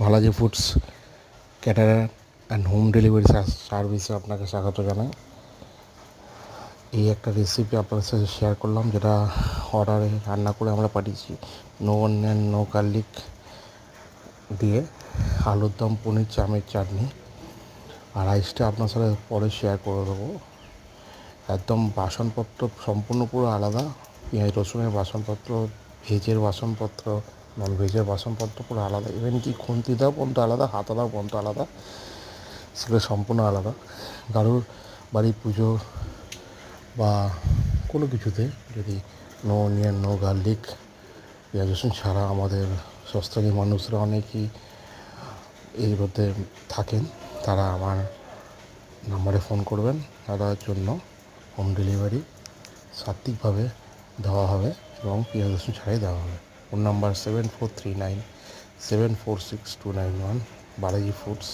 Balaji foods caterer and home delivery সার্ভিসে আপনাকে স্বাগত জানাই। এই একটা রেসিপি আপনাদের সাথে শেয়ার করলাম, যেটা অর্ডারে রান্না করে আমরা পাঠিয়েছি। নো অনিয়ন নো গার্লিক দিয়ে আলুর দম, পনির, চামের চাটনি। আর রাইসটা আপনার সাথে পরে শেয়ার করে দেবো। একদম বাসনপত্র সম্পূর্ণ পুরো আলাদা। পেঁয়াজ রসুনের বাসনপত্র, ভেজের বাসনপত্র, নন ভেজের বাসনপত্র পুরো আলাদা। ইভেন কি খুন্তি দাও পর্যন্ত আলাদা, হাতা দাও পর্যন্ত আলাদা, সেগুলো সম্পূর্ণ আলাদা। কারোর বাড়ির পুজো বা কোনো কিছুতে যদি নো অনিয়ন নো গার্লিক, পেঁয়াজ রসুন ছাড়া আমাদের সস্তানি মানুষরা অনেকেই এর মধ্যে থাকেন, তারা আমার নাম্বারে ফোন করবেন। তাদের জন্য হোম ডেলিভারি সাত্ত্বিকভাবে দেওয়া হবে এবং পেঁয়াজ রসুন ছাড়াই দেওয়া হবে। Phone number 7439 746 291, Balaji foods